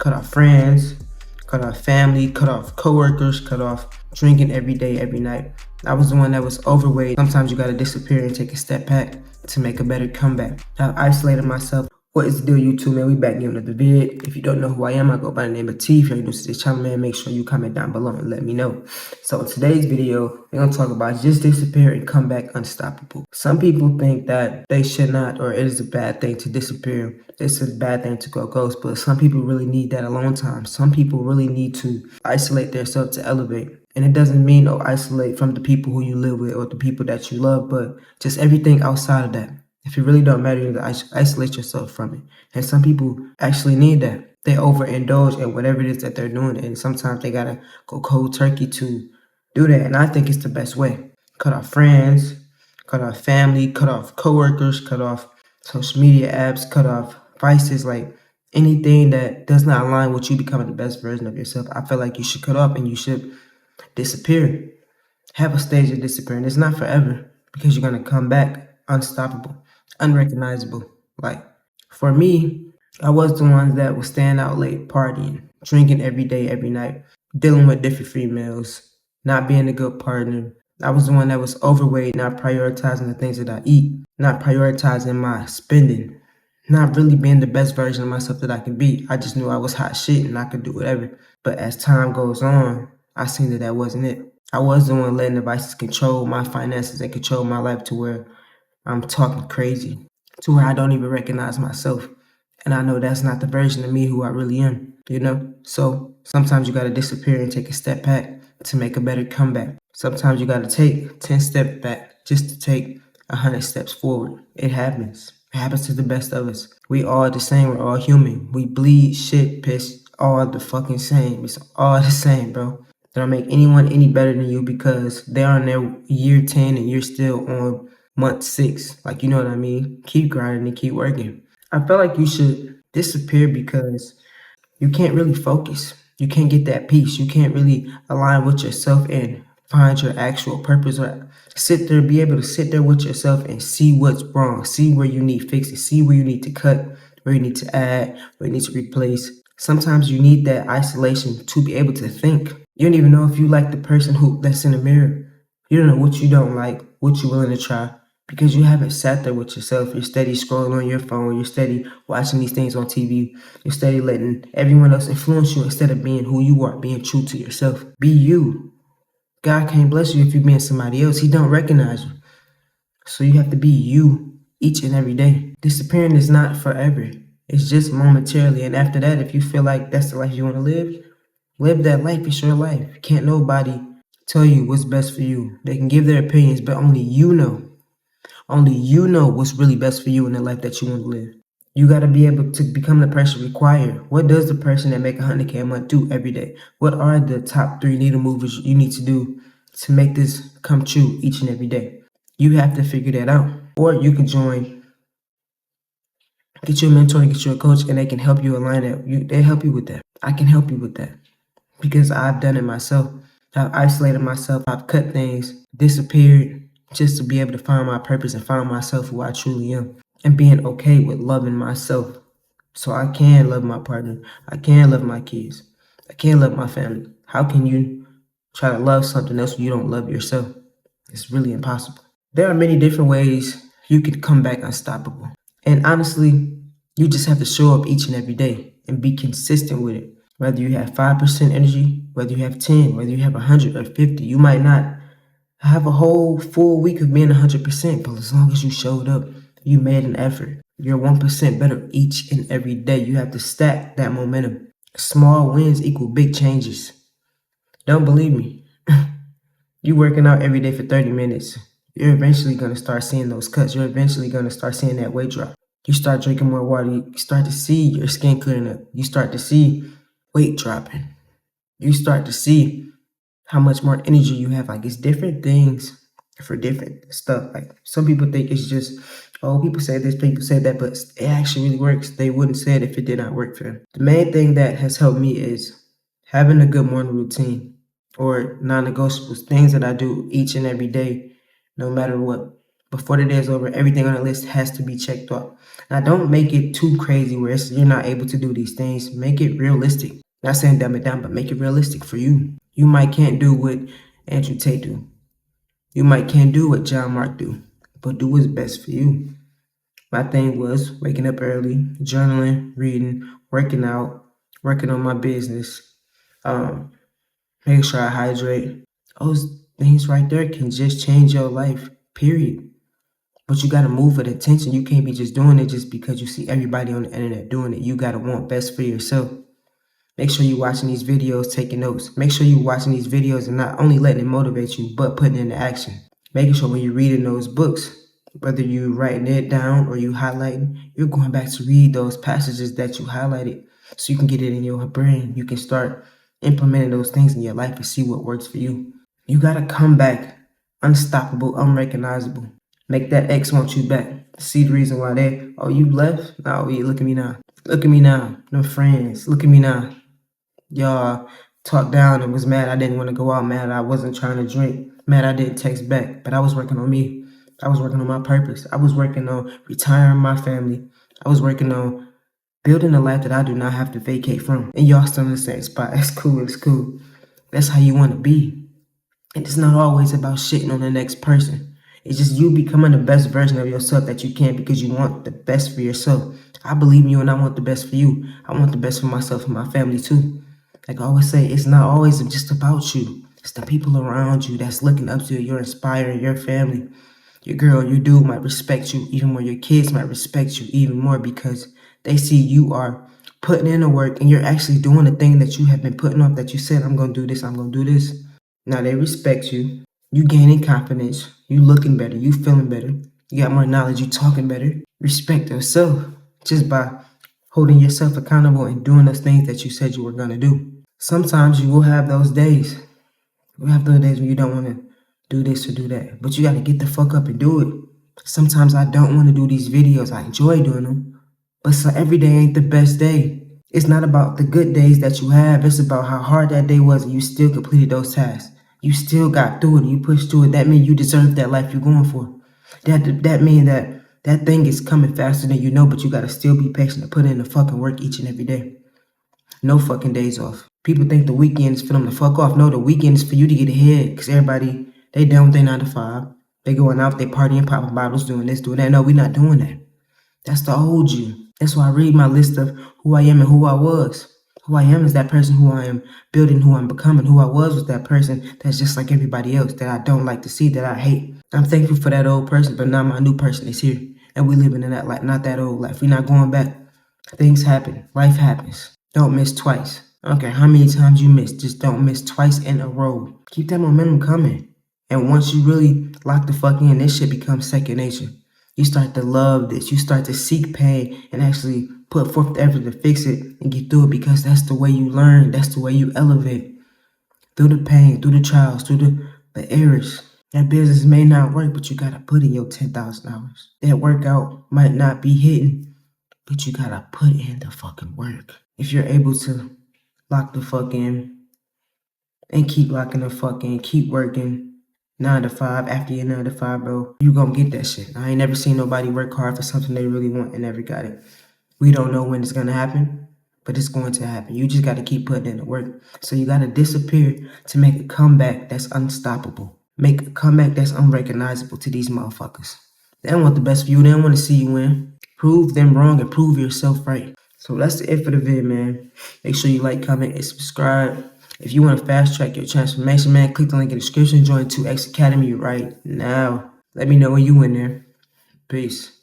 cut off friends, cut off family, cut off coworkers, cut off drinking every day, every night. I was the one that was overweight. Sometimes you gotta disappear and take a step back to make a better comeback. I've isolated myself. What is the deal, YouTube, man? We back in another vid. If you don't know who I am, I go by the name of T. If you're new to this channel, man, make sure you comment down below and let me know. So in today's video, we're gonna talk about just disappear and come back unstoppable. Some people think that they should not, or it is a bad thing to disappear. It's a bad thing to go ghost, but some people really need that alone time. Some people really need to isolate themselves to elevate. And it doesn't mean isolate from the people who you live with or the people that you love, but just everything outside of that. If it really don't matter, you need to isolate yourself from it. And some people actually need that. They overindulge in whatever it is that they're doing, and sometimes they gotta go cold turkey to do that. And I think it's the best way. Cut off friends, cut off family, cut off coworkers, cut off social media apps, cut off vices, like anything that does not align with you becoming the best version of yourself. I feel like you should cut off and you should disappear. Have a stage of disappearing. It's not forever, because you're gonna come back unstoppable, unrecognizable. Like for me, I was the one that was staying out late, partying, drinking every day, every night, dealing with different females, not being a good partner. I was the one that was overweight, not prioritizing the things that I eat, not prioritizing my spending, not really being the best version of myself that I can be. I just knew I was hot shit and I could do whatever. But as time goes on, I seen that that wasn't it. I was the one letting the vices control my finances and control my life to where I'm talking crazy, to where I don't even recognize myself. And I know that's not the version of me who I really am, you know? So sometimes you gotta disappear and take a step back to make a better comeback. Sometimes you gotta take 10 steps back just to take 100 steps forward. It happens. It happens to the best of us. We all the same. We're all human. We bleed, shit, piss, all the fucking same. It's all the same, bro. They don't make anyone any better than you because they're on their year 10 and you're still on month 6. Like, you know what I mean? Keep grinding and keep working. I feel like you should disappear because you can't really focus. You can't get that peace. You can't really align with yourself and find your actual purpose, or be able to sit there with yourself and see what's wrong, see where you need fixing, see where you need to cut, where you need to add, where you need to replace. Sometimes you need that isolation to be able to think. You don't even know if you like the person that's in the mirror. You don't know what you don't like, what you're willing to try, because you haven't sat there with yourself. You're steady scrolling on your phone. You're steady watching these things on TV. You're steady letting everyone else influence you instead of being who you are, being true to yourself. Be you. God can't bless you if you're being somebody else. He don't recognize you. So you have to be you each and every day. Disappearing is not forever. It's just momentarily. And after that, if you feel like that's the life you want to live that life. It's your life. Can't nobody tell you what's best for you. They can give their opinions, but only you know. Only you know what's really best for you in the life that you want to live. You got to be able to become the person required. What does the person that make 100K a month do every day? What are the top 3 needle movers you need to do to make this come true each and every day? You have to figure that out. Or you can get you a mentor, get you a coach, and they can help you align that. They help you with that. I can help you with that because I've done it myself. I've isolated myself. I've cut things, disappeared, just to be able to find my purpose and find myself who I truly am, and being okay with loving myself. So I can love my partner. I can love my kids. I can love my family. How can you try to love something else when you don't love yourself? It's really impossible. There are many different ways you can come back unstoppable. And honestly, you just have to show up each and every day and be consistent with it. Whether you have 5% energy, whether you have 10, whether you have 100 or 50, you might not have a whole full week of being 100%, but as long as you showed up, you made an effort. You're 1% better each and every day. You have to stack that momentum. Small wins equal big changes. Don't believe me? You working out every day for 30 minutes. You're eventually going to start seeing those cuts. You're eventually going to start seeing that weight drop. You start drinking more water. You start to see your skin clearing up. You start to see weight dropping. You start to see how much more energy you have. Like, it's different things for different stuff. Like, some people think it's just, oh, people say this, people say that, but it actually really works. They wouldn't say it if it did not work for them. The main thing that has helped me is having a good morning routine, or non-negotiables, things that I do each and every day, no matter what. Before the day is over, everything on the list has to be checked off. Now, don't make it too crazy where you're not able to do these things. Make it realistic. Not saying dumb it down, but make it realistic for you. You might can't do what Andrew Tate do. You might can't do what John Mark do, but do what's best for you. My thing was waking up early, journaling, reading, working out, working on my business, making sure I hydrate. Those things right there can just change your life, period. But you gotta move with attention. You can't be just doing it just because you see everybody on the internet doing it. You gotta want best for yourself. Make sure you're watching these videos, taking notes. Make sure you're watching these videos and not only letting it motivate you, but putting it into action. Making sure when you're reading those books, whether you're writing it down or you highlighting, you're going back to read those passages that you highlighted so you can get it in your brain. You can start implementing those things in your life and see what works for you. You gotta come back unstoppable, unrecognizable. Make that ex want you back. See the reason why you left? No, look at me now. Look at me now. No friends. Look at me now. Y'all talked down and was mad I didn't want to go out, mad I wasn't trying to drink, mad I didn't text back, but I was working on me. I was working on my purpose. I was working on retiring my family. I was working on building a life that I do not have to vacate from. And y'all still in the same spot. It's cool, it's cool. That's how you want to be. And it's not always about shitting on the next person. It's just you becoming the best version of yourself that you can because you want the best for yourself. I believe in you and I want the best for you. I want the best for myself and my family too. Like I always say, it's not always just about you. It's the people around you that's looking up to you. You're inspiring your family. Your girl, your dude might respect you even more. Your kids might respect you even more because they see you are putting in the work and you're actually doing the thing that you have been putting off, that you said, I'm going to do this, I'm going to do this. Now they respect you. You gaining confidence. You looking better. You feeling better. You got more knowledge. You talking better. Respect yourself just by holding yourself accountable and doing those things that you said you were going to do. Sometimes you will have those days. You have those days when you don't want to do this or do that. But you got to get the fuck up and do it. Sometimes I don't want to do these videos. I enjoy doing them. But so every day ain't the best day. It's not about the good days that you have. It's about how hard that day was and you still completed those tasks. You still got through it and you pushed through it. That means you deserve that life you're going for. That means that thing is coming faster than you know, but you got to still be patient and put in the fucking work each and every day. No fucking days off. People think the weekend is for them to fuck off. No, the weekend is for you to get ahead because everybody, they done with their 9 to 5. They going out, they partying, popping bottles, doing this, doing that. No, we're not doing that. That's the old you. That's why I read my list of who I am and who I was. Who I am is that person who I am building, who I'm becoming. Who I was that person that's just like everybody else, that I don't like to see, that I hate. I'm thankful for that old person, but now my new person is here. And we living in that life, not that old life. We're not going back. Things happen. Life happens. Don't miss twice. I don't care how many times you miss. Just don't miss twice in a row. Keep that momentum coming. And once you really lock the fuck in, this shit becomes second nature. You start to love this. You start to seek pain and actually put forth the effort to fix it and get through it because that's the way you learn. That's the way you elevate. Through the pain, through the trials, through the errors. That business may not work, but you got to put in your 10,000 hours. That workout might not be hitting, but you got to put in the fucking work. If you're able to lock the fuck in and keep locking the fuck in, keep working 9 to 5 after your 9 to 5, bro, you gonna get that shit. I ain't never seen nobody work hard for something they really want and never got it. We don't know when it's gonna happen, but it's going to happen. You just gotta keep putting in the work. So you gotta disappear to make a comeback that's unstoppable. Make a comeback that's unrecognizable to these motherfuckers. They don't want the best for you. They don't want to see you win. Prove them wrong and prove yourself right. So that's it for the vid, man. Make sure you like, comment, and subscribe. If you want to fast track your transformation, man, click the link in the description. Join Twox Academy right now. Let me know when you in there. Peace.